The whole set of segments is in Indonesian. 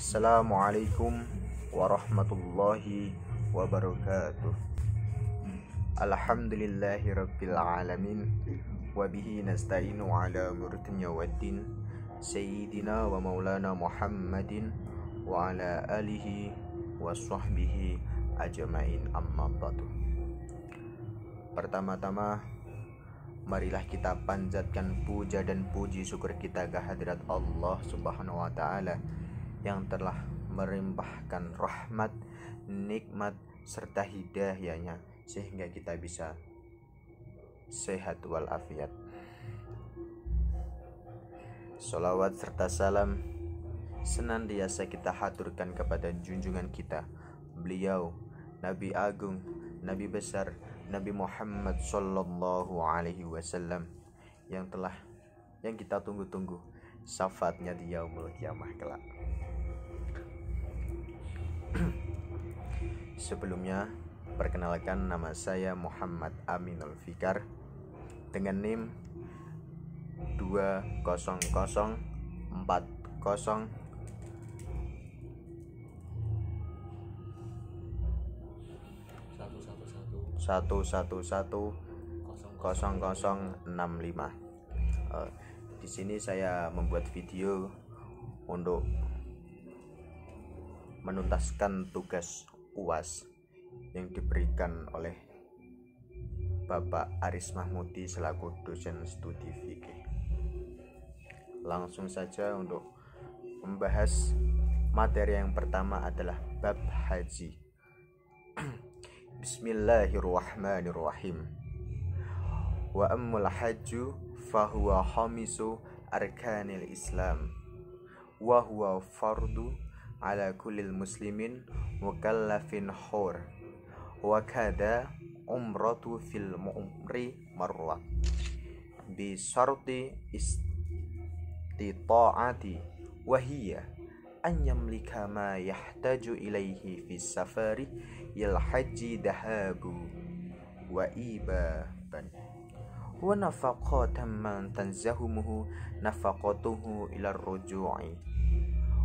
Assalamualaikum warahmatullahi wabarakatuh. Alhamdulillahi rabbil alamin. Wabihi nasta'inu ala murdunya waddin. Sayyidina wa maulana Muhammadin wa ala alihi wa sahbihi ajma'in, amma ba'du. Pertama-tama, marilah kita panjatkan puja dan puji syukur kita kehadirat Allah Subhanahu wa ta'ala yang telah melimpahkan rahmat, nikmat, serta hidayahnya sehingga kita bisa sehat walafiat. Salawat serta salam senantiasa kita haturkan kepada junjungan kita, beliau Nabi Agung, Nabi besar, Nabi Muhammad Sallallahu Alaihi Wasallam yang kita tunggu-tunggu syafaatnya di yaumul kiamah kelak. Sebelumnya, perkenalkan, nama saya Muhammad Aminul Fikar dengan NIM 20040 1110065. Di sini saya membuat video untuk menuntaskan tugas UAS yang diberikan oleh Bapak Aris Mahmudi selaku dosen studi fikih. Langsung saja untuk membahas materi yang pertama adalah bab haji. Bismillahirrahmanirrahim. Wa ammul hajju fahuwa khamisu arkanil Islam wa huwa fardu ala kullil muslimin mukallafin hur wa kada umratu fil umri marra bi syarti istita'ati wa hiya an yamlika ma yahtaju ilaihi fi safari il haji dahabu wa ibaban wa nafaqatan man tanzahumuhu nafaqatuhu ila ruju'i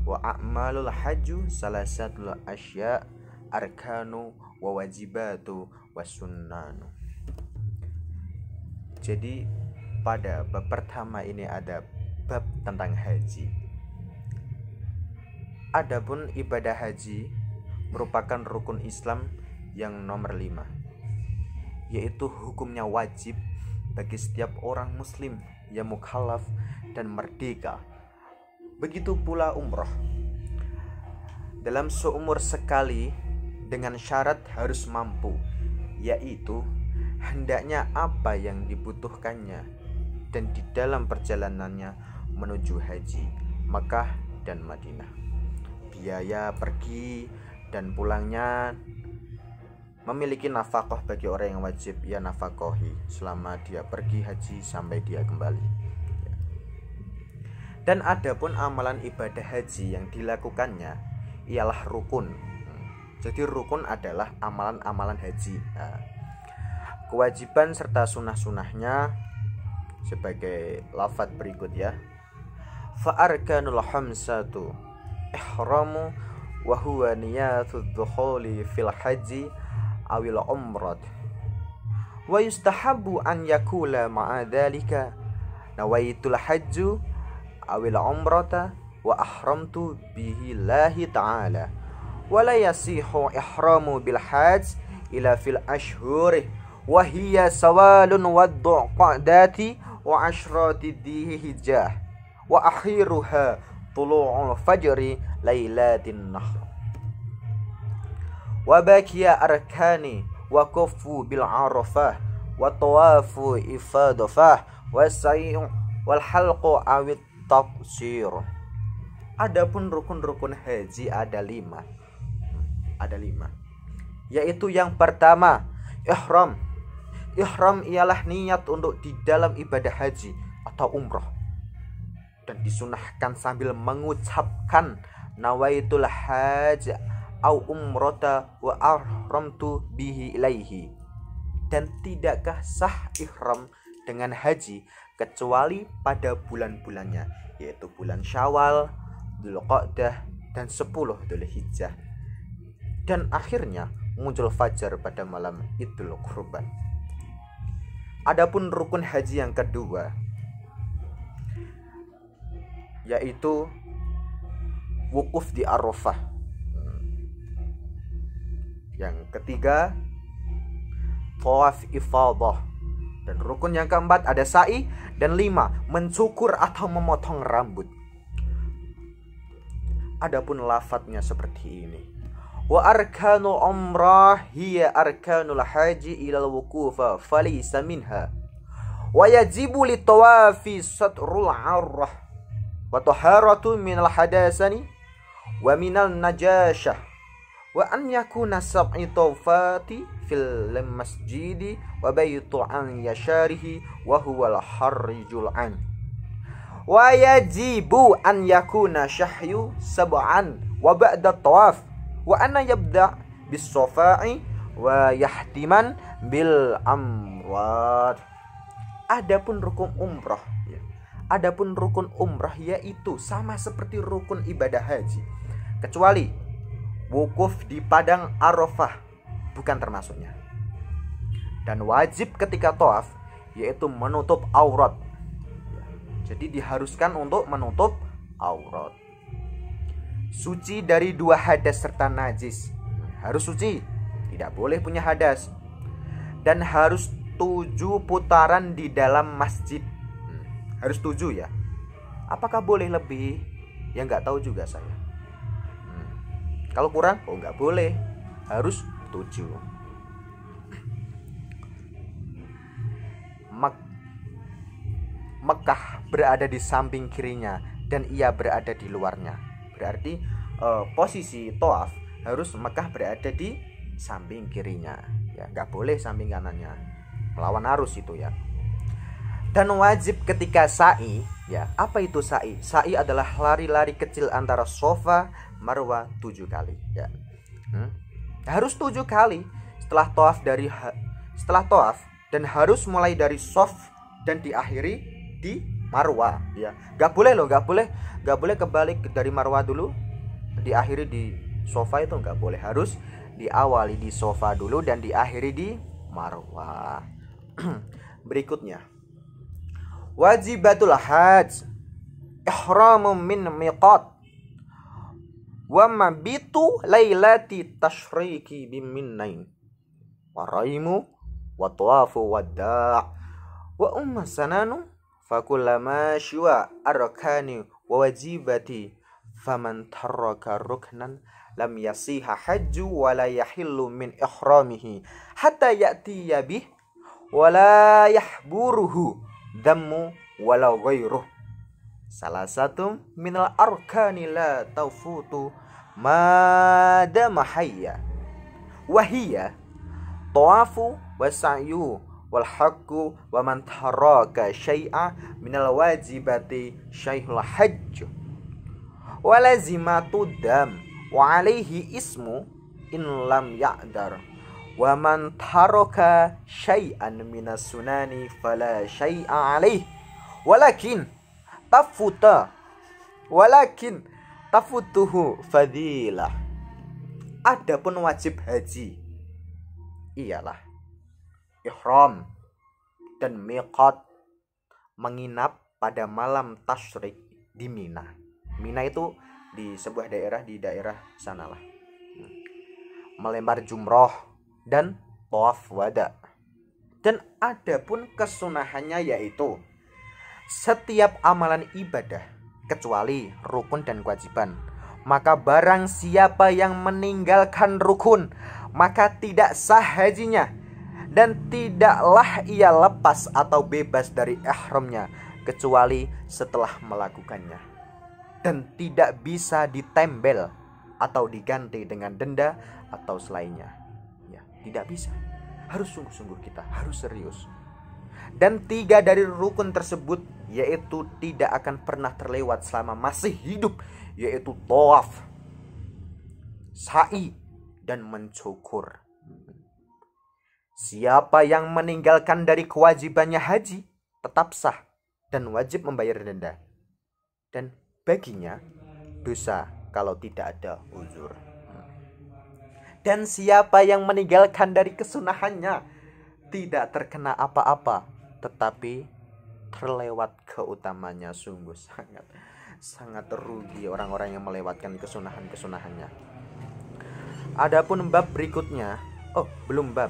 wa a'malul hajju salasatul asya arkanu wa wajibatu wa sunnanu. Jadi pada bab pertama ini ada bab tentang haji. Adapun ibadah haji merupakan rukun Islam yang nomor 5, yaitu hukumnya wajib bagi setiap orang muslim yang mukallaf dan merdeka. Begitu pula umroh, dalam seumur sekali dengan syarat harus mampu, yaitu hendaknya apa yang dibutuhkannya dan di dalam perjalanannya menuju haji Makkah dan Madinah. Biaya pergi dan pulangnya memiliki nafkah bagi orang yang wajib ia nafkahi selama dia pergi haji sampai dia kembali. Dan adapun amalan ibadah haji yang dilakukannya ialah rukun. Jadi rukun adalah amalan-amalan haji. Kewajiban serta sunah-sunahnya sebagai lafaz berikut ya. Fa arkanul khamsatu ihramu wa huwa niyatud dukhuli fil haji awil umrat. Wa yustahabbu an yakula ma'a dhalika nawaitul hajju awil umrata wa ahramtu bihi lahi ta'ala wa la yasihu ihramu bil hajj ila fil ashhuri wa hiya sawalun waddu qadati wa ashrati dhihijjah wa akhiruha tulu'ul fajri lailatin nahr wa baqiya arkani wa kufu bil arafah wa tawafu ifadafah wa sa'i wal halqu awit tafsir. Adapun rukun-rukun haji ada 5, yaitu yang pertama ihram. Ihram ialah niat untuk di dalam ibadah haji atau umroh, dan disunahkan sambil mengucapkan nawaitul hajj au umrata wa ahramtu bihi ilaihi. Dan tidakkah sah ihram dengan haji kecuali pada bulan-bulannya, yaitu bulan Syawal, Dzulqa'dah, dan 10 Dzulhijjah. Dan akhirnya muncul fajar pada malam Idul Kurban. Adapun rukun haji yang kedua, yaitu wukuf di Arafah. Yang ketiga, tawaf ifadah. Dan rukun yang keempat ada sa'i. Dan 5, mencukur atau memotong rambut. Adapun lafadznya seperti ini. Wa arkanul umrah hiya arkanul haji ilal wukufa falaysa minha. Wa yajibu li tawafi satrul arrah. Wa taharatu minal hadasani. Wa minal najashah. Wa an yakuna sab'i tawfati fil masjidi wa baytu an yasharihi wa huwa al-harrijul an. Wa yajibu an yakuna syahyu sab'an wa ba'da tawaf wa anna yabda' bis safa'i wa yahtiman bil amwat. Adapun rukun umrah ya. Adapun rukun umrah yaitu sama seperti rukun ibadah haji, kecuali wukuf di padang Arafah bukan termasuknya. Dan wajib ketika tawaf yaitu menutup aurat. Jadi diharuskan untuk menutup aurat. Suci dari 2 hadas serta najis. Harus suci, tidak boleh punya hadas. Dan harus 7 putaran di dalam masjid. Harus 7 ya. Apakah boleh lebih? Ya nggak tahu juga saya. Kalau kurang, nggak boleh. Harus 7. Mekah berada di samping kirinya dan ia berada di luarnya. Berarti posisi tawaf harus Mekah berada di samping kirinya. Ya, nggak boleh samping kanannya. Melawan arus itu ya. Dan wajib ketika sa'i, ya. Apa itu sa'i? Sa'i adalah lari-lari kecil antara Safa Marwa 7 kali, ya. Harus 7 kali setelah tawaf dan harus mulai dari Shaf dan diakhiri di Marwa, ya. Gak boleh kebalik dari Marwa dulu diakhiri di Safa, itu gak boleh. Harus diawali di Safa dulu dan diakhiri di Marwa. Berikutnya, wajibatul hajj ihramu min miqat wa mabitu lailati tashriki biminnain wa raimu wa tawafu wada' wa sananu fakullama syu'a arkani wa wajibati faman taraka ruknan lam yasiha hajju wa la yahillu min ihramihi hatta ya'tiya bih wa la yahburuhu dhammu walau ghairuh. Salah satu minal arkani la taufutu madama hayya wahiyya tawafu wa sa'yu wal haqqu wa man taraka syai'a minal wajibati syaihul hajj wa lazimatu dam wa alaihi ismu in lam ya'dar wa man taraka syai'an minas sunani fala syai'a alaih walakin tafutuhu fadilah. Adapun wajib haji ialah ihram dan miqat, menginap pada malam tasyrik di Mina. Mina itu di sebuah daerah di daerah sanalah. Melempar jumroh dan tawaf wada. Dan adapun kesunahannya yaitu setiap amalan ibadah kecuali rukun dan kewajiban, maka barang siapa yang meninggalkan rukun maka tidak sah hajinya, dan tidaklah ia lepas atau bebas dari ihramnya kecuali setelah melakukannya, dan tidak bisa ditembel atau diganti dengan denda atau selainnya. Ya, tidak bisa. Harus sungguh-sungguh, kita harus serius. Dan 3 dari rukun tersebut yaitu tidak akan pernah terlewat selama masih hidup, yaitu tawaf, sa'i, dan mencukur. Siapa yang meninggalkan dari kewajibannya haji tetap sah dan wajib membayar denda, dan baginya dosa kalau tidak ada uzur. Dan siapa yang meninggalkan dari kesunahannya tidak terkena apa-apa, tetapi terlewat keutamanya. Sungguh sangat rugi orang-orang yang melewatkan kesunahan-kesunahannya. Adapun bab berikutnya, belum bab,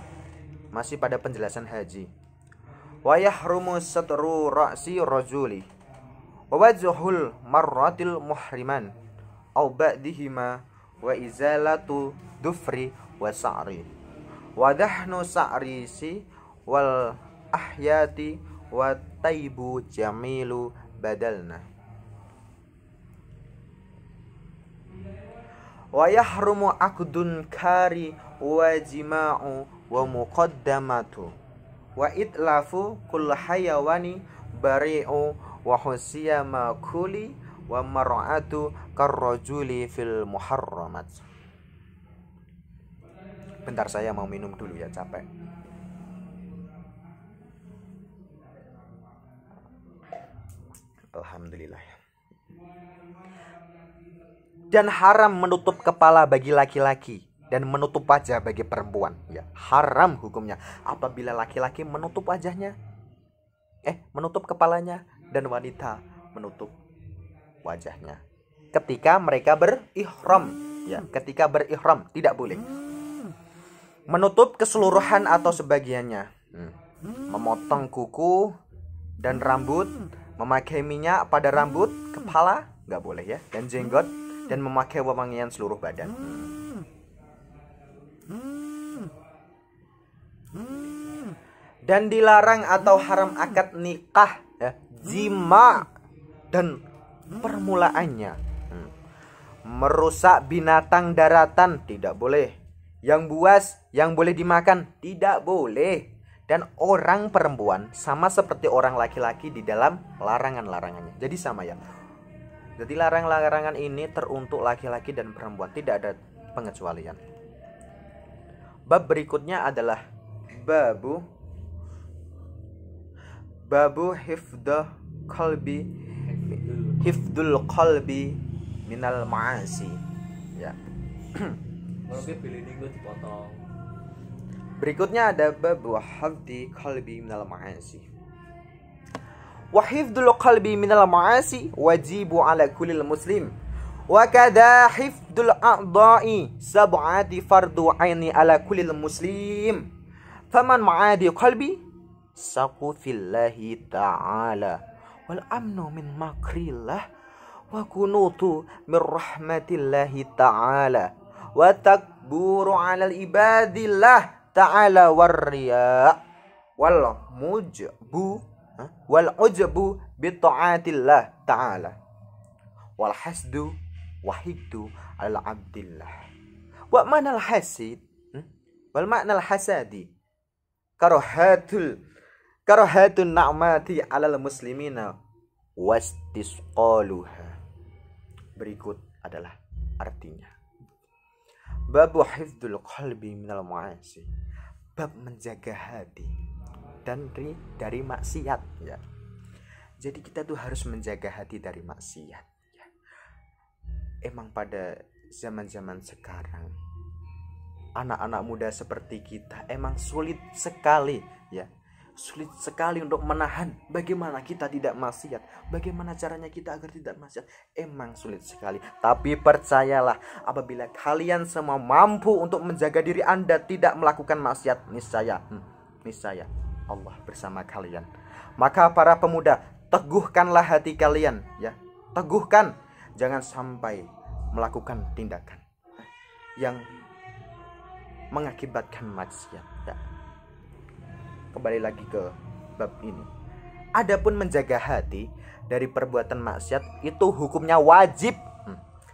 masih pada penjelasan haji. Wa yahrumu satru ra'si rajuli wa wajhul marratil muhriman aw ba'dihima wa izalatu dufri wa sa'ri wa dahnu sa'risi wal ahyati wa taibu jamilu badalna wa yahrumu akdun kari wa jima'u wa muqaddamatu wa itlafu kull hayawani bari'u wa husiyama kuli wa mar'atu karrajuli fil muharramat. Bentar, saya mau minum dulu ya, capek. Alhamdulillah. Dan haram menutup kepala bagi laki-laki dan menutup wajah bagi perempuan, ya. Haram hukumnya apabila laki-laki menutup wajahnya, menutup kepalanya, dan wanita menutup wajahnya ketika mereka berihram, ya. Ketika berihram tidak boleh menutup keseluruhan atau sebagiannya. Memotong kuku dan rambut, memakai minyak pada rambut, kepala nggak boleh, ya, dan jenggot, dan memakai wewangian seluruh badan. Dan dilarang atau haram akad nikah, ya, jima dan permulaannya. Merusak binatang daratan tidak boleh. Yang buas yang boleh dimakan tidak boleh. Dan orang perempuan sama seperti orang laki-laki di dalam larangan-larangannya. Jadi sama, ya. Jadi larangan-larangan ini teruntuk laki-laki dan perempuan, tidak ada pengecualian. Bab berikutnya adalah babu hifdul qalbi minal ma'asi, ya. Berikutnya ada babu hifdul qalbi minal ma'asi. Wa hifdul qalbi minal ma'asi wajibu ala kulil muslim. Wa kadha hifdul a'dha'i sab'ati fardu 'aini ala kulil muslim. Faman ma'adi qalbi saqu fillahi ta'ala wal amnu min makrillah wa kunutu min rahmatillahi ta'ala wa takburu 'alal ibadillah ta'ala warriya wal ujbu bi ta'atillah ta'ala wal hasdu wahiddu al abdillah wa manal hasid wal ma'nal hasadi karahatun na'mati 'alal muslimina wastisqaluha. Berikut adalah artinya. Babu hifdzul qalbi minal ma'asi. Bab menjaga hati dan dari maksiat, ya. Jadi kita tuh harus menjaga hati dari maksiat, ya. Emang pada zaman-zaman sekarang anak-anak muda seperti kita emang sulit sekali, ya. Sulit sekali untuk menahan bagaimana kita tidak maksiat. Bagaimana caranya kita agar tidak maksiat? Emang sulit sekali. Tapi percayalah, apabila kalian semua mampu untuk menjaga diri Anda tidak melakukan maksiat, niscaya Allah bersama kalian. Maka para pemuda, teguhkanlah hati kalian, ya. Teguhkan, jangan sampai melakukan tindakan yang mengakibatkan maksiat, ya. Kembali lagi ke bab ini. Adapun menjaga hati dari perbuatan maksiat itu hukumnya wajib.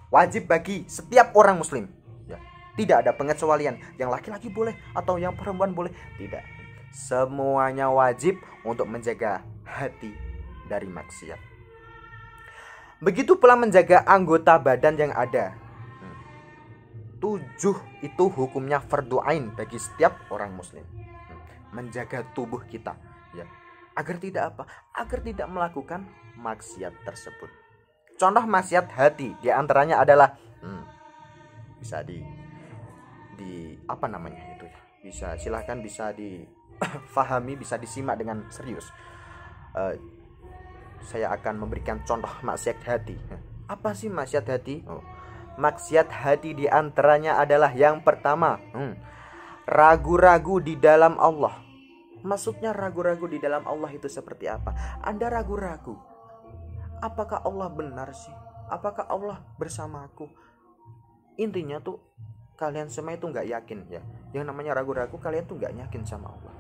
Wajib bagi setiap orang muslim, ya. Tidak ada pengecualian. Yang laki-laki boleh atau yang perempuan boleh. Tidak. Semuanya wajib untuk menjaga hati dari maksiat. Begitu pula menjaga anggota badan yang ada. 7 itu hukumnya fardu ain bagi setiap orang muslim. Menjaga tubuh kita, ya, agar tidak apa? Agar tidak melakukan maksiat tersebut. Contoh maksiat hati diantaranya adalah bisa di apa namanya itu ya, bisa silahkan bisa difahami, bisa disimak dengan serius. Saya akan memberikan contoh maksiat hati. Apa sih maksiat hati? Maksiat hati diantaranya adalah yang pertama, ragu-ragu di dalam Allah. Maksudnya ragu-ragu di dalam Allah itu seperti apa? Anda ragu-ragu, apakah Allah benar sih? Apakah Allah bersamaku? Intinya tuh kalian semua itu nggak yakin ya. Yang namanya ragu-ragu, kalian tuh nggak yakin sama Allah.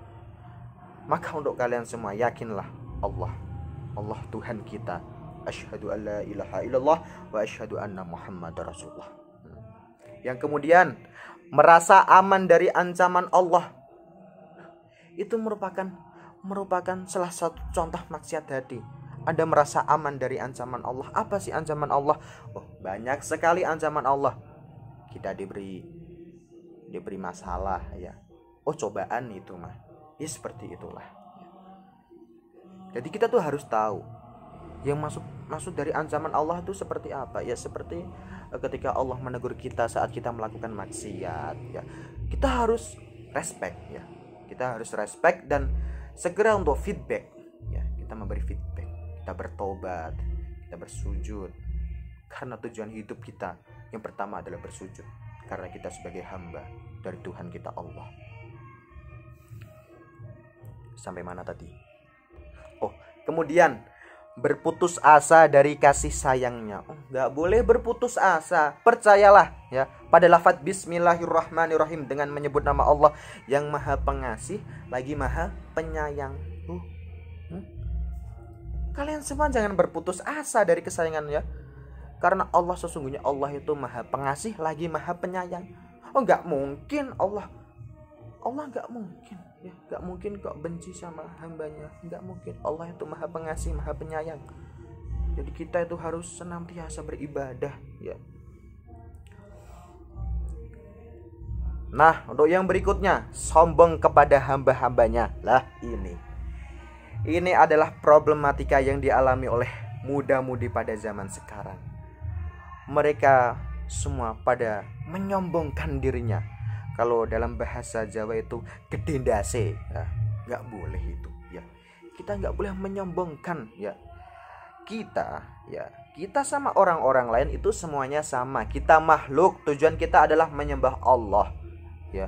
Maka untuk kalian semua yakinlah Allah Tuhan kita. Asyhadu an la ilaha illallah wa asyhadu anna Muhammadar Rasulullah. Yang kemudian merasa aman dari ancaman Allah. Itu merupakan salah satu contoh maksiat hati. Anda merasa aman dari ancaman Allah. Apa sih ancaman Allah? Banyak sekali ancaman Allah. Kita diberi masalah ya. Cobaan itu mah. Ya seperti itulah. Jadi kita tuh harus tahu yang maksud dari ancaman Allah itu seperti apa. Ya seperti ketika Allah menegur kita saat kita melakukan maksiat ya. Kita harus respect ya. Kita harus respect dan segera untuk feedback ya. Kita memberi feedback, kita bertobat, kita bersujud. Karena tujuan hidup kita yang pertama adalah bersujud, karena kita sebagai hamba dari Tuhan kita Allah. Sampai mana tadi? Kemudian berputus asa dari kasih sayangnya. Gak boleh berputus asa. Percayalah ya pada lafaz Bismillahirrahmanirrahim, dengan menyebut nama Allah yang maha pengasih lagi maha penyayang. Kalian semua jangan berputus asa dari kesayangan ya. Karena Allah sesungguhnya Allah itu maha pengasih lagi maha penyayang. Gak mungkin Allah gak mungkin ya, gak mungkin kok benci sama hambanya. Gak mungkin. Allah itu maha pengasih maha penyayang. Jadi kita itu harus senantiasa beribadah ya. Nah, untuk yang berikutnya, sombong kepada hamba-hambanya. Lah ini adalah problematika yang dialami oleh muda-mudi pada zaman sekarang. Mereka semua pada menyombongkan dirinya. Kalau dalam bahasa Jawa itu gede ndase. Nggak boleh itu ya. Kita nggak boleh menyombongkan ya. Kita sama orang-orang lain itu semuanya sama. Kita makhluk, tujuan kita adalah menyembah Allah ya.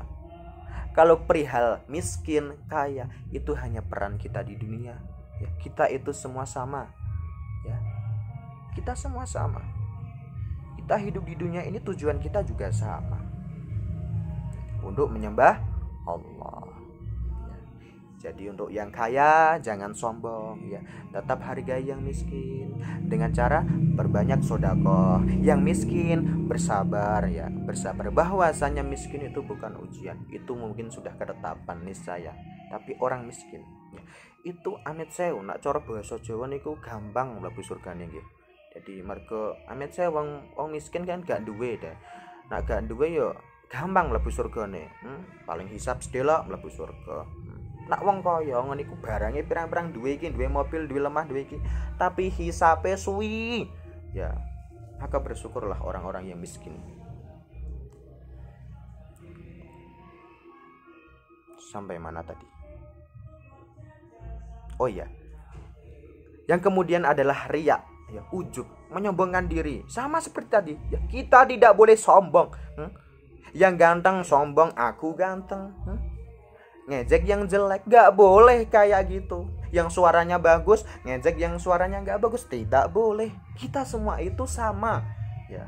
Kalau perihal miskin, kaya, itu hanya peran kita di dunia ya. Kita itu semua sama ya. Kita semua sama. Kita hidup di dunia ini tujuan kita juga sama, untuk menyembah Allah ya. Jadi untuk yang kaya jangan sombong ya. Tetap hargai yang miskin dengan cara berbanyak sedekah. Yang miskin bersabar ya. Bersabar, bahwasanya miskin itu bukan ujian. Itu mungkin sudah ketetapan niscaya. Tapi orang miskin ya, itu amit sewu nak cara bahasa Jawa niku gampang mlebu surgane nggih. Jadi mergo amit sewu wong miskin kan gak duwe deh. Nak gak duwe yo gampang mlebu surgane. Paling hisab sedelok mlebu surga. Nak wong kaya ngono iku barange pirang-pirang duwe iki, duwe mobil, duwe lemah, duwe iki, tapi hisabe suwi. Ya, maka bersyukurlah orang-orang yang miskin. Sampai mana tadi? Oh iya. Yang kemudian adalah riya, ya, ujub, menyombongkan diri. Sama seperti tadi, ya, kita tidak boleh sombong. Yang ganteng sombong, aku ganteng. Ngejek yang jelek, gak boleh kayak gitu. Yang suaranya bagus, ngejek yang suaranya gak bagus, tidak boleh. Kita semua itu sama ya.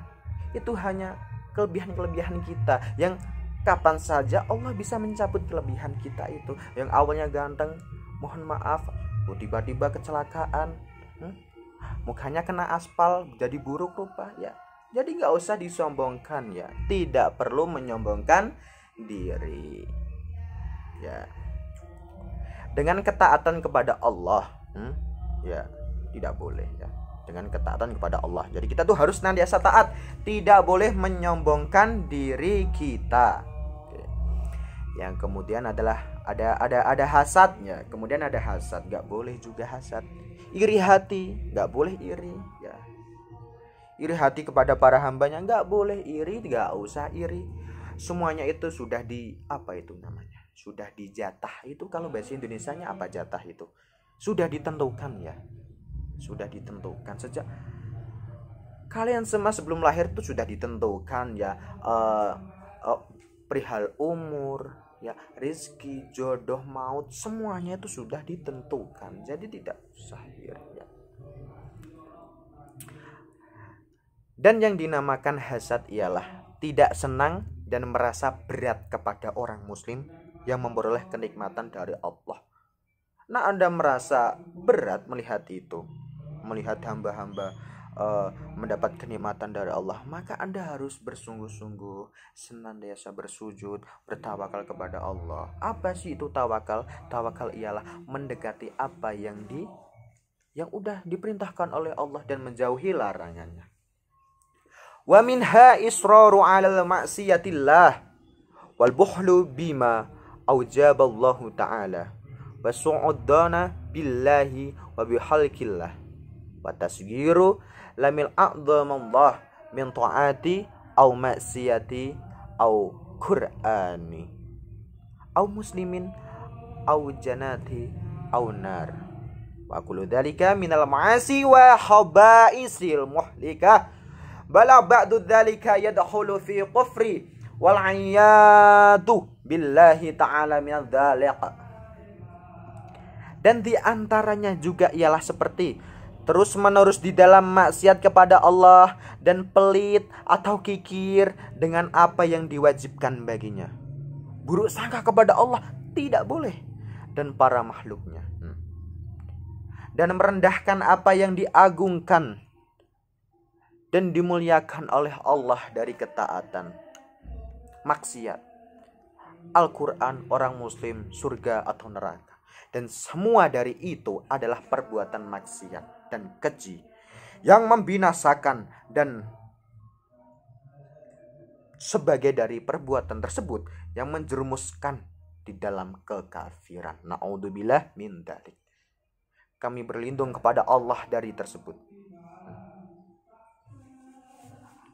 Itu hanya kelebihan-kelebihan kita yang kapan saja Allah bisa mencabut kelebihan kita itu. Yang awalnya ganteng, mohon maaf, tiba-tiba kecelakaan, mukanya kena aspal jadi buruk rupa ya. Jadi gak usah disombongkan ya. Tidak perlu menyombongkan diri ya. Dengan ketaatan kepada Allah ya, tidak boleh ya. Dengan ketaatan kepada Allah. Jadi kita tuh harus senantiasa taat, tidak boleh menyombongkan diri kita. Oke. Yang kemudian adalah ada hasadnya. Kemudian ada hasad, gak boleh juga hasad. Iri hati, gak boleh iri ya. iri hati kepada para hambanya, nggak boleh iri, nggak usah iri. Semuanya itu sudah di apa itu namanya? Sudah dijatah. Itu kalau bahasa Indonesianya apa jatah itu? Sudah ditentukan ya. Sudah ditentukan sejak kalian semua sebelum lahir itu sudah ditentukan ya. Perihal umur, ya, rizki, jodoh, maut, semuanya itu sudah ditentukan. Jadi tidak usah iri ya. Dan yang dinamakan hasad ialah tidak senang dan merasa berat kepada orang muslim yang memperoleh kenikmatan dari Allah. Nah, Anda merasa berat melihat itu, melihat hamba-hamba mendapat kenikmatan dari Allah, maka Anda harus bersungguh-sungguh, senantiasa bersujud, bertawakal kepada Allah. Apa sih itu tawakal? Tawakal ialah mendekati apa yang udah diperintahkan oleh Allah dan menjauhi larangannya. Wa minha israru 'alal ma'siyatillah wal buhlu bima aujaballahu ta'ala wa su'udana billahi wa bihalqillah wa tasgiru lamil a'dhamallah min ta'ati au ma'siyati au qur'ani au muslimin au janati au nar wa kullu dhalika minal ma'asi wa khaba'isil muhlikah bala ba'du dzalika yadkhulu fi kufri wal 'iyadu billahi ta'ala min dzalik. Dan di antaranya juga ialah seperti terus menerus di dalam maksiat kepada Allah dan pelit atau kikir dengan apa yang diwajibkan baginya. Buruk sangka kepada Allah tidak boleh dan para makhluknya. Dan merendahkan apa yang diagungkan dan dimuliakan oleh Allah dari ketaatan, maksiat, Al-Quran, orang muslim, surga atau neraka. Dan semua dari itu adalah perbuatan maksiat dan keji yang membinasakan, dan sebagai dari perbuatan tersebut yang menjerumuskan di dalam kekafiran. Na'udzubillah min dzalik. Kami berlindung kepada Allah dari tersebut.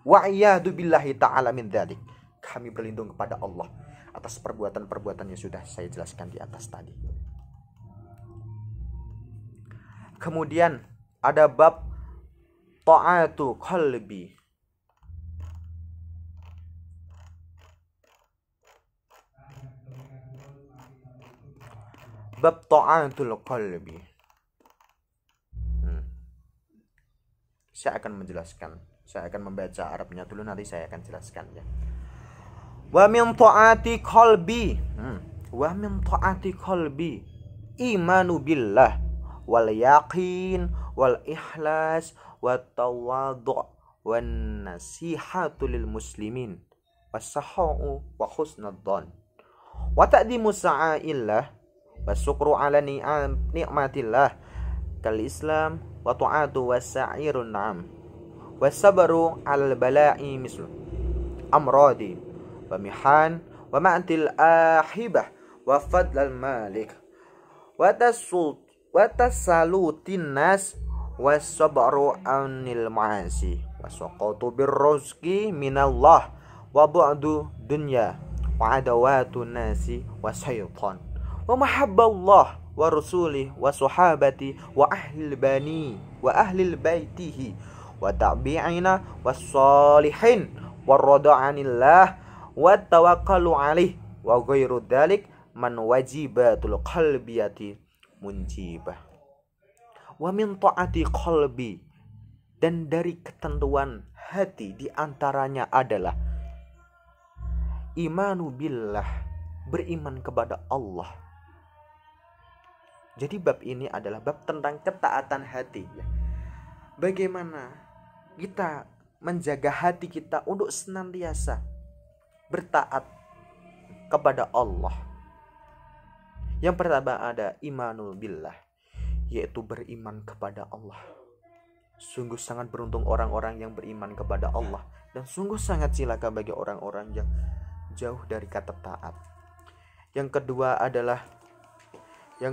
Wa'iyadu billahi ta'ala min dzalik. Kami berlindung kepada Allah atas perbuatan-perbuatan yang sudah saya jelaskan di atas tadi. Kemudian ada bab ta'atu qalbi. Bab ta'atul qalbi. Saya akan menjelaskan. Saya akan membaca Arabnya dulu, nanti saya akan jelaskan ya. Wa min ta'ati qalbi. Wa min ta'ati qalbi imanu billah wal yaqin wal ikhlas wat tawadhu' wan nasihatu lil muslimin was-sahau wa husnul dhon wa taqdimu sa'aillah wa syukru ala ni'matillah kal islam wa ta'atu was-sa'irun na'am wasabaru al bala'i mislu amradi wa mihan wa ma'til ahibah wa fadlal malik wa tasalutin nas wasabaru anil ma'asi wasaqatu birrizqi minallah wa ba'du dunya wa adawatun nasi wa syaitan wa mahabballah wa rasulih wa sahabati wa ahlil bani wa ahlil baitihi wa tabi'ina was-salihin war-rada'anillah wa tawakkalu alaih wa ghairu dzalik man wajibatul qalbiyati munjibah. Wa min ta'ati qalbi, dan dari ketentuan hati di antaranya adalah imanu billah, beriman kepada Allah. Jadi bab ini adalah bab tentang ketaatan hati ya. Bagaimana kita menjaga hati kita untuk senantiasa bertaat kepada Allah. Yang pertama ada imanul billah, yaitu beriman kepada Allah. Sungguh sangat beruntung orang-orang yang beriman kepada Allah, dan sungguh sangat cilaka bagi orang-orang yang jauh dari kata taat. Yang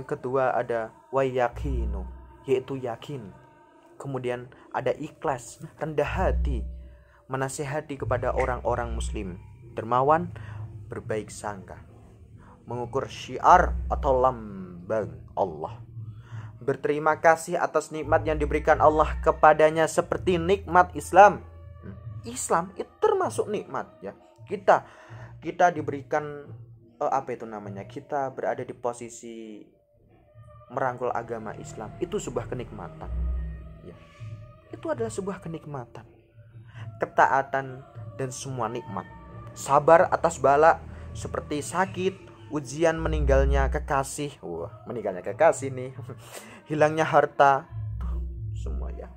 kedua ada wayakinu, yaitu yakin. Kemudian ada ikhlas, rendah hati, menasihati kepada orang-orang muslim, dermawan, berbaik sangka, mengukur syiar atau lambang Allah, berterima kasih atas nikmat yang diberikan Allah kepadanya seperti nikmat Islam. Islam itu termasuk nikmat ya. Kita diberikan kita berada di posisi merangkul agama Islam, itu sebuah kenikmatan ya. Itu adalah sebuah kenikmatan. Ketaatan dan semua nikmat. Sabar atas bala seperti sakit, ujian, meninggalnya kekasih nih. Hilangnya harta, semua ya.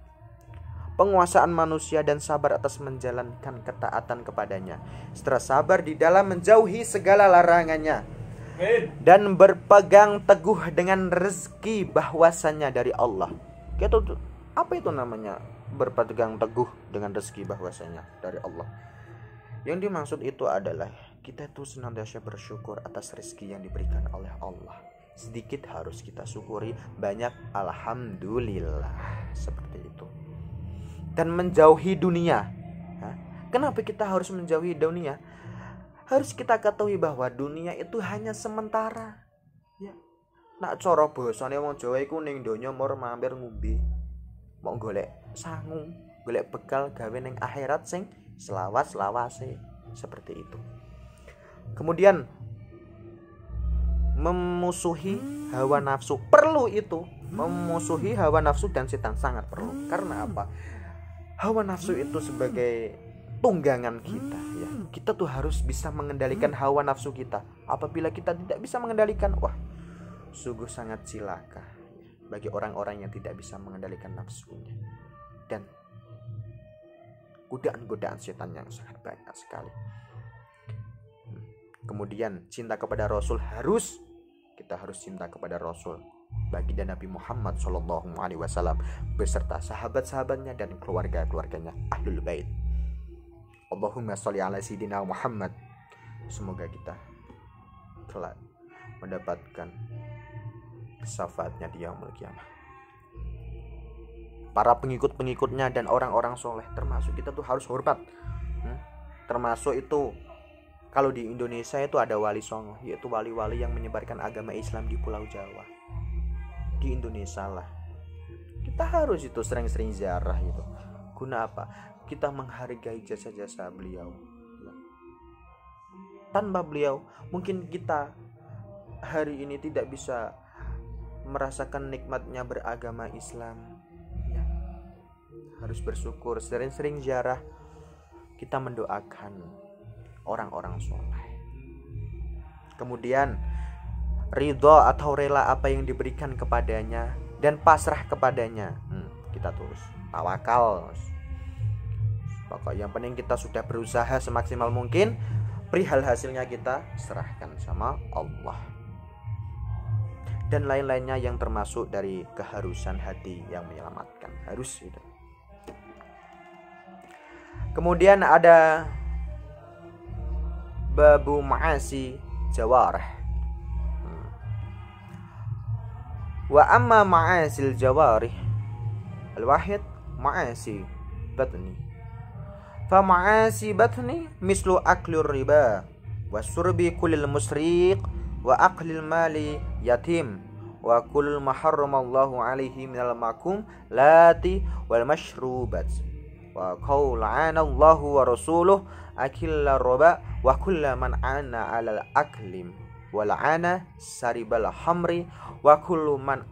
Penguasaan manusia dan sabar atas menjalankan ketaatan kepadanya. Setelah sabar di dalam menjauhi segala larangannya dan berpegang teguh dengan rezeki bahwasanya dari Allah. Apa itu namanya berpegang teguh dengan rezeki bahwasanya dari Allah? Yang dimaksud itu adalah kita itu senantiasa bersyukur atas rezeki yang diberikan oleh Allah. Sedikit harus kita syukuri, banyak alhamdulillah, seperti itu. Dan menjauhi dunia. Kenapa kita harus menjauhi dunia? Harus kita ketahui bahwa dunia itu hanya sementara ya. Nak cara basane wong Jawa iku ning donya mur mampir ngombe, mau golek sangu, golek bekal gawe ning akhirat sing selawas-lawase, seperti itu. Kemudian memusuhi hawa nafsu, perlu itu. Memusuhi hawa nafsu dan setan sangat perlu. Karena apa? Hawa nafsu itu sebagai tunggangan kita ya. Kita tuh harus bisa mengendalikan hawa nafsu kita. Apabila kita tidak bisa mengendalikan, wah, sungguh sangat cilaka bagi orang-orang yang tidak bisa mengendalikan nafsunya. Dan godaan-godaan setan yang sangat banyak sekali. Kemudian cinta kepada Rasul, kita harus cinta kepada Rasul, baginda Nabi Muhammad SAW beserta sahabat-sahabatnya dan keluarga-keluarganya Ahlul Bait. Allahumma sholli ala sayyidina Muhammad. Semoga kita kelak mendapatkan syafaatnya di yaumul qiyamah. Para pengikut-pengikutnya dan orang-orang soleh, termasuk kita tuh harus hormat. Termasuk itu kalau di Indonesia itu ada wali songo, yaitu wali-wali yang menyebarkan agama Islam di Pulau Jawa. Di Indonesia lah. Kita harus itu sering-sering ziarah itu. Guna apa? Kita menghargai jasa-jasa beliau. Tanpa beliau, mungkin kita hari ini tidak bisa merasakan nikmatnya beragama Islam. Harus bersyukur, sering-sering ziarah. Kita mendoakan orang-orang soleh. Kemudian ridho atau rela apa yang diberikan kepadanya dan pasrah kepadanya. Kita terus tawakal. Pokoknya yang penting kita sudah berusaha semaksimal mungkin, perihal hasilnya kita serahkan sama Allah. Dan lain-lainnya yang termasuk dari keharusan hati yang menyelamatkan. Harus itu. Kemudian ada babu ma'asi jawarih. Wa amma ma'asil jawarih al-wahid ma'asi batni. Fa ma'asi batni mislu aklur riba wa surbi kullil musriq wa aqlil mali yatim wa kullul maharramallahu alaihi minal makum lati wal mashrubat wa qaul anallahu wa rasuluh akilla roba wa kulla man ana alal aklim wa la'ana saribal hamri wa kullu man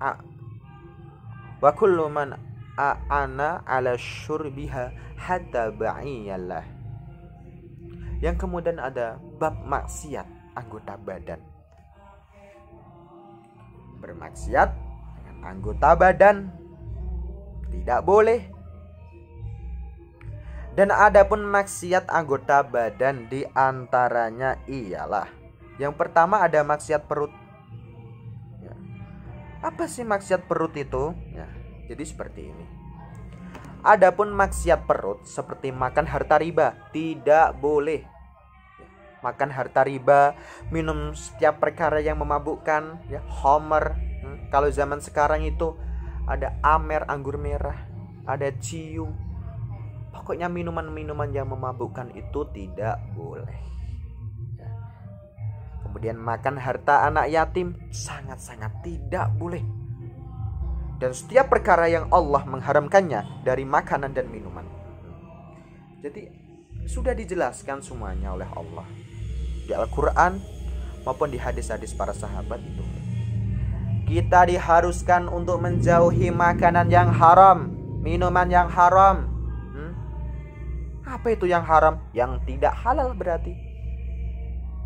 a'ana ala syurbiha hatta ba'iyallah. Yang kemudian ada bab maksiat anggota badan. Bermaksiat dengan anggota badan tidak boleh. Dan adapun maksiat anggota badan di antaranya ialah yang pertama ada maksiat perut. Ya. Apa sih maksiat perut itu? Ya, jadi seperti ini. Adapun maksiat perut seperti makan harta riba tidak boleh. Makan harta riba, minum setiap perkara yang memabukkan, ya, homer. Kalau zaman sekarang itu ada amer anggur merah, ada ciu. Pokoknya minuman-minuman yang memabukkan itu tidak boleh. Kemudian makan harta anak yatim sangat-sangat tidak boleh. Dan setiap perkara yang Allah mengharamkannya dari makanan dan minuman. Jadi sudah dijelaskan semuanya oleh Allah di Al-Quran maupun di hadis-hadis para sahabat itu. Kita diharuskan untuk menjauhi makanan yang haram, minuman yang haram. Apa itu yang haram? Yang tidak halal berarti.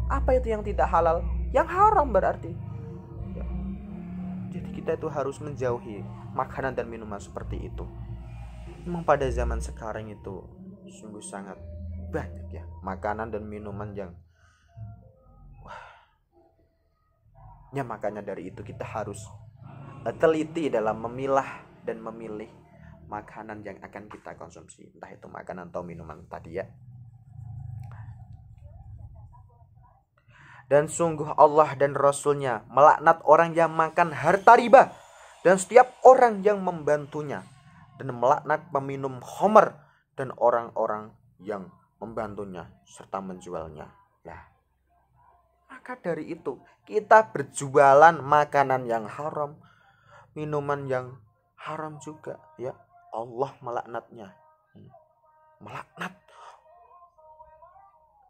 Apa itu yang tidak halal? Yang haram berarti. Ya. Jadi kita itu harus menjauhi makanan dan minuman seperti itu. Memang pada zaman sekarang itu sungguh sangat banyak ya makanan dan minuman yang ya makanya dari itu kita harus teliti dalam memilah dan memilih makanan yang akan kita konsumsi, entah itu makanan atau minuman tadi ya. Dan sungguh Allah dan Rasulnya melaknat orang yang makan harta riba dan setiap orang yang membantunya, dan melaknat peminum khamr dan orang-orang yang membantunya serta menjualnya. Nah, maka dari itu kita berjualan makanan yang haram, minuman yang haram juga ya. Allah melaknatnya. Melaknat.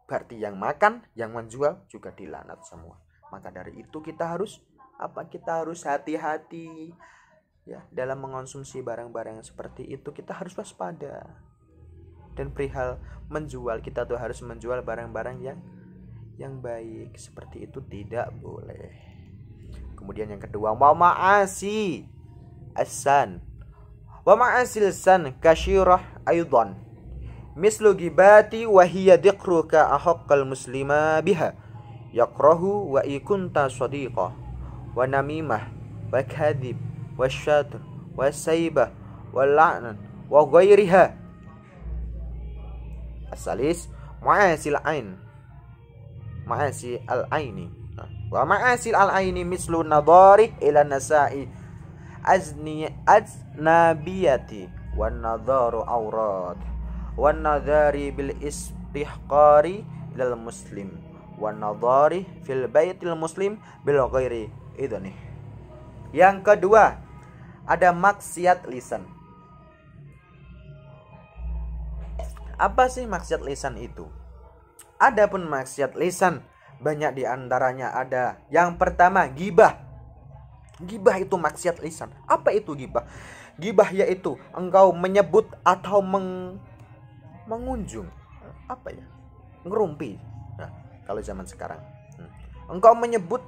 Berarti yang makan, yang menjual juga dilaknat semua. Maka dari itu kita harus Kita harus hati-hati ya dalam mengonsumsi barang-barang yang seperti itu. Kita harus waspada. Dan perihal menjual, kita tuh harus menjual barang-barang yang baik. Seperti itu tidak boleh. Kemudian yang kedua, wa ma'asi as-san. Wa ma'asil san kasyirah aydan mislu gibati wa hiya dhiqruka ahaqqal muslima biha yakrahu wa ikunta sadiqah wa namimah wa kadhib wa syatr wa saibah wa la'nan wa ghairiha. Asalis ma'asil ain, ma'asil al-aini. Wa ma'asil al-aini mislu nadari ila nasa'i aznabiyati wan nadharu aurat wan nadhari bil istihqari ilal muslim wan nadhari fil baitil muslim bil ghairi idni. Yang kedua, ada maksiat lisan. Apa sih maksiat lisan itu? Adapun maksiat lisan banyak diantaranya ada. Yang pertama, ghibah. Ghibah itu maksiat lisan. Apa itu ghibah? Ghibah yaitu engkau menyebut atau mengunjung. Apa ya? Ngerumpi. Nah, kalau zaman sekarang. Engkau menyebut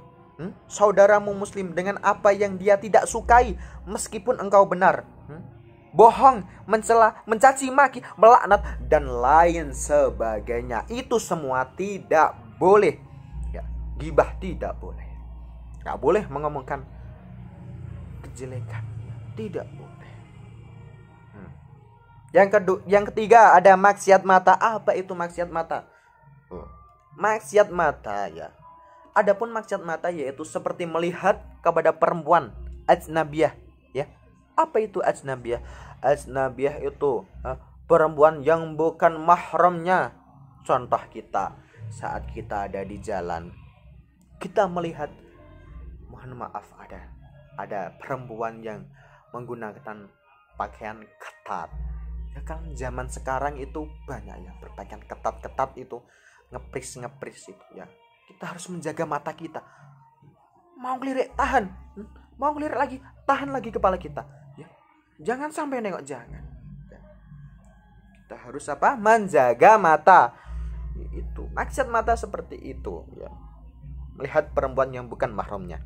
saudaramu muslim dengan apa yang dia tidak sukai meskipun engkau benar. Bohong, mencela, mencaci maki, melaknat dan lain sebagainya. Itu semua tidak boleh. Ya, ghibah tidak boleh. Enggak boleh mengomongkan kejelekan, tidak boleh. Yang ketiga ada maksiat mata. Apa itu maksiat mata? Maksiat mata ya. Adapun maksiat mata yaitu seperti melihat kepada perempuan ajnabiyah ya. Apa itu ajnabiyah? Ajnabiyah itu perempuan yang bukan mahramnya. Contoh kita saat kita ada di jalan, kita melihat, mohon maaf, ada perempuan yang menggunakan pakaian ketat. Ya kan zaman sekarang itu banyak ya berpakaian ketat-ketat itu, ngepris itu ya. Kita harus menjaga mata kita. Mau ngelirik tahan, mau ngelirik lagi tahan lagi kepala kita ya. Jangan sampai nengok, jangan. Ya. Kita harus menjaga mata. Itu maksud mata seperti itu ya. Melihat perempuan yang bukan mahramnya.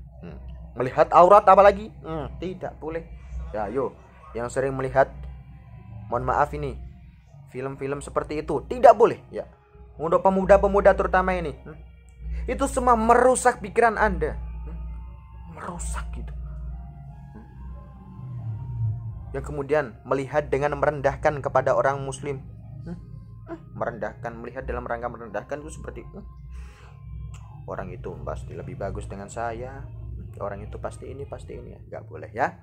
Melihat aurat apalagi tidak boleh ya. Yo, yang sering melihat, mohon maaf ini, film-film seperti itu tidak boleh ya. Untuk pemuda-pemuda terutama ini, itu semua merusak pikiran Anda, merusak gitu. Yang kemudian melihat dengan merendahkan kepada orang muslim, merendahkan, melihat dalam rangka merendahkan itu seperti orang itu pasti lebih bagus dengan saya, orang itu pasti ini ya, nggak boleh ya.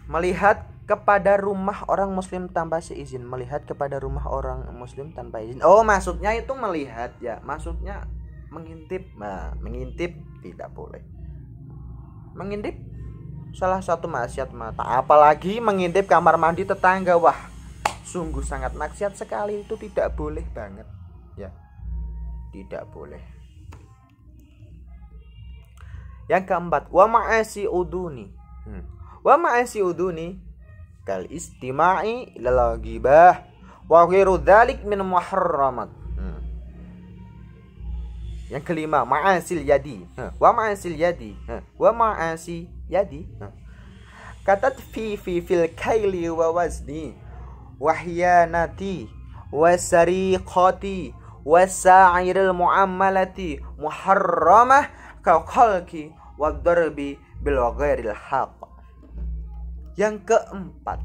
melihat kepada rumah orang muslim tanpa seizin. Melihat kepada rumah orang muslim tanpa izin. Oh, maksudnya itu melihat ya. Maksudnya mengintip. Nah, mengintip tidak boleh. Mengintip salah satu maksiat mata. Apalagi mengintip kamar mandi tetangga. Wah, sungguh sangat maksiat sekali. Itu tidak boleh banget ya. Tidak boleh. Yang keempat, wa ma'asi uduni. Wa ma'asi uduni kal istima'i ilal ghibah wa ghairu dzalik min muharramat. Yang kelima, ma'asil yadi. Wa ma'asil yadi. Wa ma'asi yadi. Katat fi fil kaili wa wazni wa hiyanati wa sariqati wa sa'iril mu'amalati muharramah ka khalqi wa darbi bil ghairil haq. Yang keempat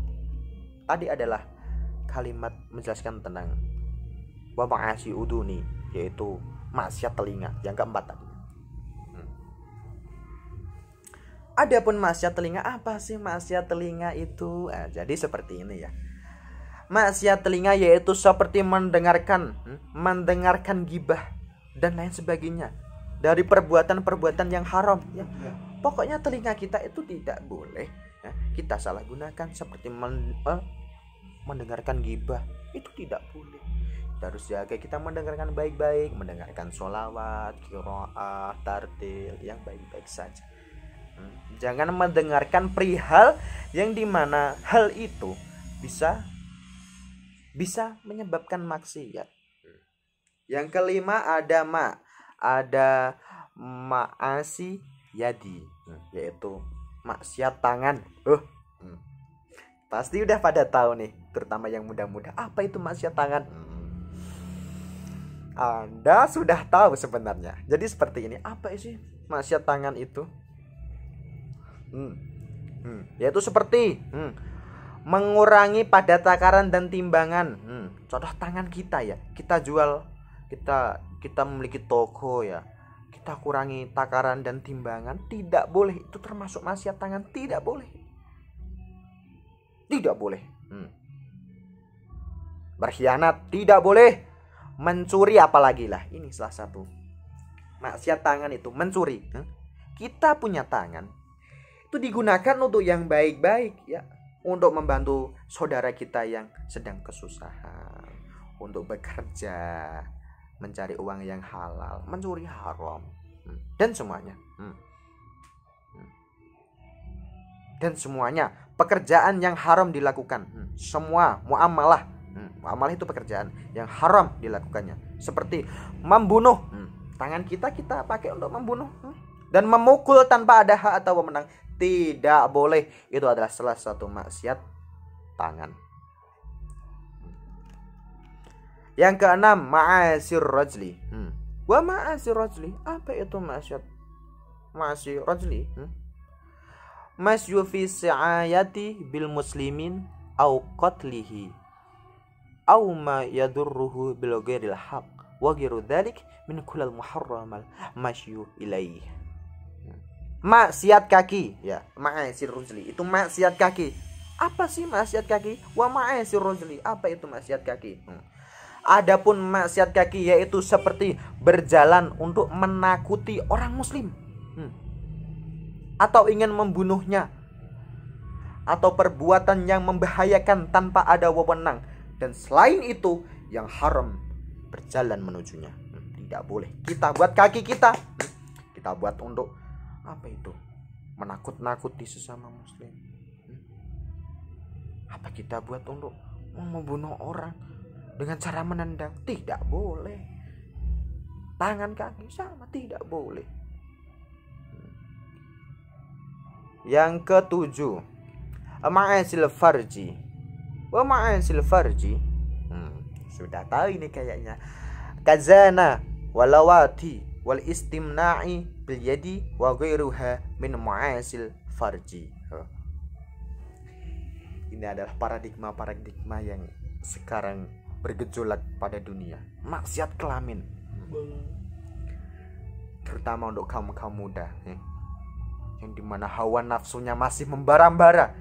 tadi adalah kalimat menjelaskan tentang wa ma'asi uduni, yaitu maksiat telinga. Yang keempat tadi. Adapun maksiat telinga, apa sih maksiat telinga itu? Jadi seperti ini ya. Maksiat telinga yaitu seperti mendengarkan gibah dan lain sebagainya dari perbuatan-perbuatan yang haram ya. Pokoknya telinga kita itu tidak boleh ya, kita salah gunakan seperti mendengarkan gibah. Itu tidak boleh. Kita harus jaga, kita mendengarkan baik-baik, mendengarkan sholawat, qiraah, tartil yang baik-baik saja. Jangan mendengarkan perihal yang dimana hal itu bisa menyebabkan maksiat. Yang kelima ada ma'asi yadi, yaitu maksiat tangan. Pasti udah pada tahu nih, terutama yang muda-muda, apa itu maksiat tangan. Anda sudah tahu sebenarnya. Jadi seperti ini, apa sih maksiat tangan itu? Yaitu seperti mengurangi pada takaran dan timbangan. Contoh tangan kita ya, kita jual, kita memiliki toko ya, kita kurangi takaran dan timbangan, tidak boleh. Itu termasuk maksiat tangan, tidak boleh. Tidak boleh. Berkhianat tidak boleh. Mencuri apalagi lah, ini salah satu maksiat tangan itu, mencuri. Kita punya tangan itu digunakan untuk yang baik-baik ya, untuk membantu saudara kita yang sedang kesusahan, untuk bekerja, mencari uang yang halal, mencuri haram, dan semuanya. Dan semuanya pekerjaan yang haram dilakukan. Semua muamalah, muamalah itu pekerjaan yang haram dilakukannya. Seperti membunuh, tangan kita pakai untuk membunuh, dan memukul tanpa ada hak atau wewenang, tidak boleh. Itu adalah salah satu maksiat tangan. Yang keenam, ma'asir rajli. Wa ma'asir rajli, apa itu maksiat ma'asir rajli? Masyu fi si'ayati bil muslimin au qatlihi au ma yadurruhu bil ghairil haq wa ghairu dzalik min kullal muharramal masyu ilaih. Maksiat kaki ya, ma'asir rajli itu maksiat kaki. Apa sih maksiat kaki? Wa ma'asir rajli, apa itu maksiat kaki? Adapun maksiat kaki yaitu seperti berjalan untuk menakuti orang muslim, atau ingin membunuhnya, atau perbuatan yang membahayakan tanpa ada wewenang, dan selain itu yang haram berjalan menujunya. Tidak boleh. Kita buat kaki kita buat untuk apa itu? Menakut-nakuti sesama muslim. Apa kita buat untuk membunuh orang dengan cara menendang? Tidak boleh. Tangan kaki sama, tidak boleh. Yang ketujuh, ma'asil farji. Wa ma'asil farji, sudah tahu ini kayaknya. Kazana walawati wal istimna'i bil yadi wa ghairuha min ma'asil farji. Ini adalah paradigma yang sekarang bergejolak pada dunia. Maksiat kelamin, terutama untuk kaum muda, yang dimana hawa nafsunya masih membara-bara,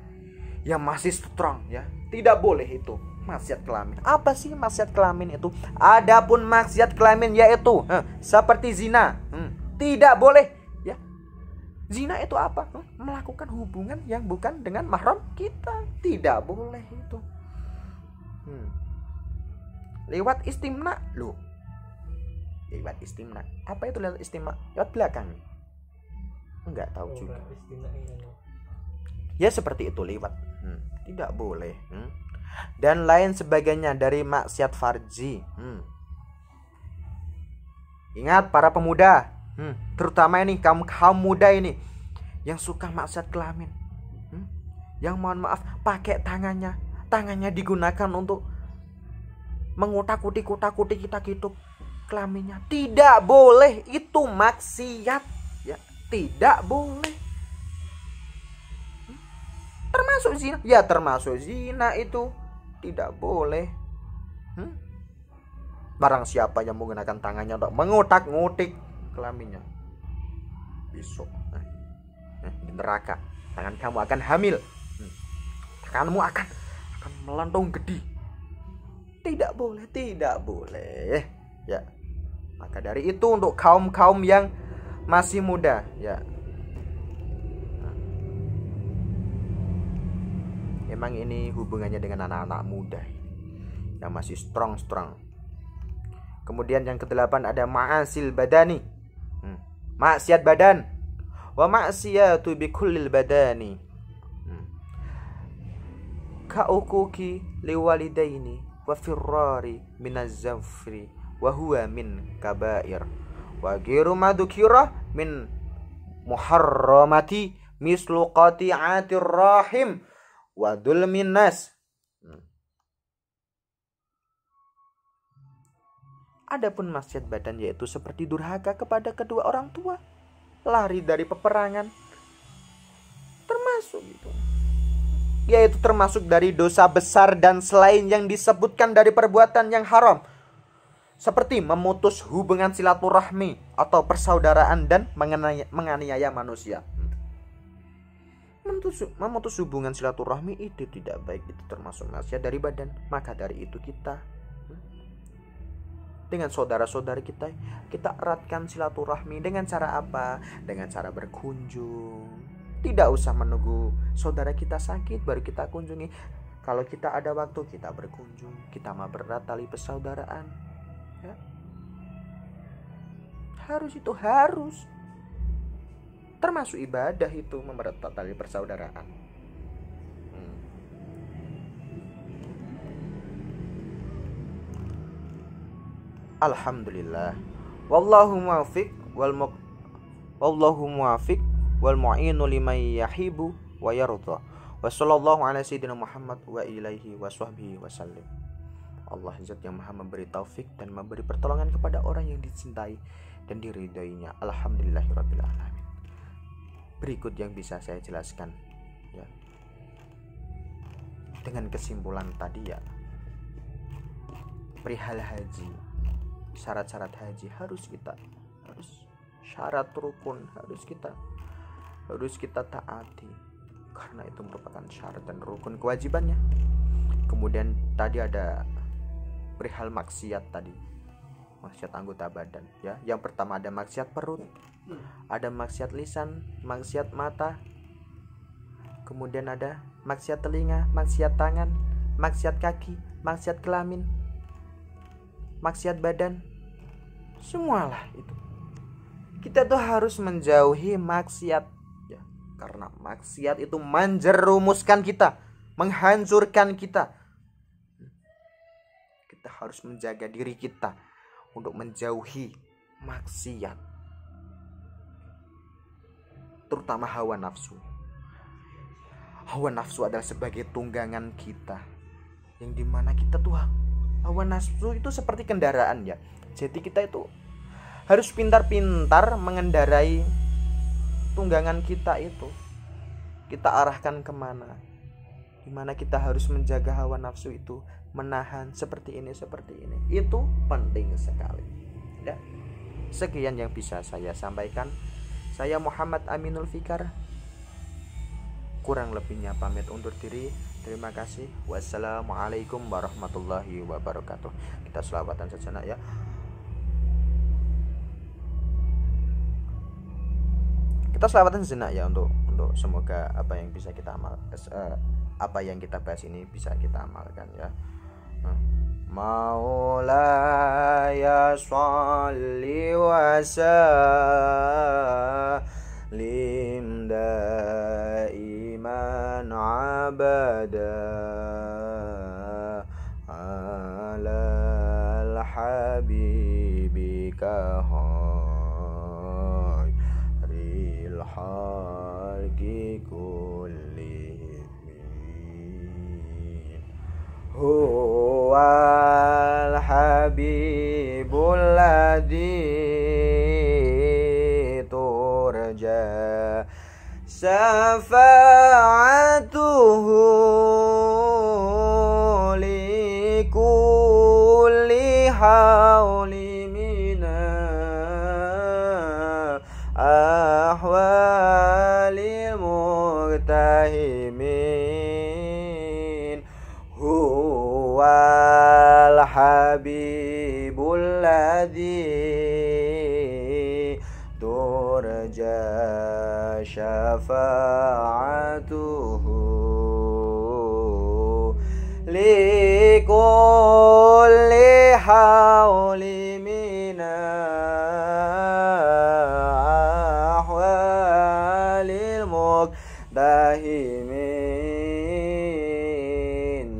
yang masih strong ya. Tidak boleh itu maksiat kelamin. Apa sih maksiat kelamin itu? Adapun maksiat kelamin yaitu seperti zina. Tidak boleh ya. Zina itu apa? Melakukan hubungan yang bukan dengan mahram kita. Tidak boleh itu. Lewat istimna loh. Lewat istimna. Apa itu lewat istimna? Lewat belakang. Enggak tahu juga. Ya seperti itu lewat. Tidak boleh. Dan lain sebagainya dari maksiat farji. Ingat para pemuda, terutama ini kaum muda ini yang suka maksiat kelamin, yang mohon maaf pakai tangannya digunakan untuk mengutak-utik kita gitu kelaminnya. Tidak boleh, itu maksiat ya. Tidak boleh. Termasuk zina. Ya termasuk zina itu. Tidak boleh. Barang siapa yang menggunakan tangannya untuk mengutak-ngutik kelaminnya, besok di neraka tangan kamu akan hamil. Tanganmu akan melantong gede. Tidak boleh, tidak boleh ya. Maka dari itu untuk kaum yang masih muda ya, emang ini hubungannya dengan anak-anak muda yang masih strong. Kemudian yang ke-8 ada ma'asil badani, maksiat badan. Wa ma'siyatu bi kullil badani, ka'ukuki liwalidaini wa firrari minaz zafri wa huwa min kabair wa ghairu madukira min muharramati mislu qati'atir rahim wa dzulmin nas. Adapun maksiat badan yaitu seperti durhaka kepada kedua orang tua, lari dari peperangan, termasuk itu. Yaitu termasuk dari dosa besar dan selain yang disebutkan dari perbuatan yang haram, seperti memutus hubungan silaturahmi atau persaudaraan dan menganiaya manusia. Memutus hubungan silaturahmi itu tidak baik, itu termasuk maksiat dari badan. Maka dari itu kita dengan saudara-saudari kita eratkan silaturahmi dengan cara apa? Dengan cara berkunjung. Tidak usah menunggu saudara kita sakit baru kita kunjungi. Kalau kita ada waktu kita berkunjung, kita mempererat tali persaudaraan ya. Harus termasuk ibadah itu, mempererat tali persaudaraan. Alhamdulillah. Wallahu muwaffiq wal mu'inu liman yahibu wa yarda. Wa sallallahu ala sayyidina Muhammad wa ilaihi wa sahbihi wasallim. Allah zat yang maha memberi taufik dan memberi pertolongan kepada orang yang dicintai dan diridainya. Alhamdulillahirabbil alamin. Berikut yang bisa saya jelaskan ya. Dengan kesimpulan tadi ya, perihal haji, syarat-syarat haji harus syarat rukun harus kita taati, karena itu merupakan syarat dan rukun kewajibannya. Kemudian tadi ada perihal maksiat tadi, maksiat anggota badan ya. Yang pertama ada maksiat perut, ada maksiat lisan, maksiat mata, kemudian ada maksiat telinga, maksiat tangan, maksiat kaki, maksiat kelamin, maksiat badan, semualah itu. Kita tuh harus menjauhi maksiat ya, karena maksiat itu menjerumuskan kita, menghancurkan kita. Kita harus menjaga diri kita untuk menjauhi maksiat, terutama hawa nafsu. Hawa nafsu adalah sebagai tunggangan kita, yang dimana kita tuh hawa nafsu itu seperti kendaraan ya. Jadi kita itu harus pintar-pintar mengendarai tunggangan kita itu. Kita arahkan kemana, dimana kita harus menjaga hawa nafsu itu, menahan seperti ini. Itu penting sekali ya. Sekian yang bisa saya sampaikan. Saya Muhammad Aminul Fikar, Kurang lebihnya pamit undur diri. Terima kasih. Wassalamualaikum warahmatullahi wabarakatuh. Kita selawatan sejenak ya. Kita selawatan sejenak ya untuk semoga apa yang bisa kita apa yang kita bahas ini bisa kita amalkan ya. Maulaya sholli wa sallim daiman abada alal habibika khairil khalqi kullihim huwal habibul ladzi turja syafa'atuhu likulli hauli mina ahwalil murtahimin huwal habibul ladzi turja syafa'atuhu likulli hauli mina ahwalil murtahimin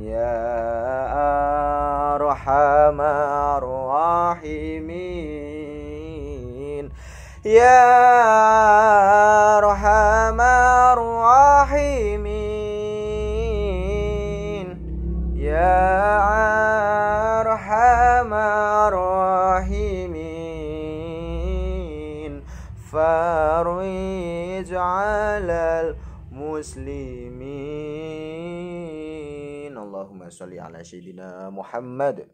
ya arhamar rahimin ya arhamar rahimin ya arhamar rahimin farij 'alal muslimin. Allahumma sholli ala sayyidina Muhammad.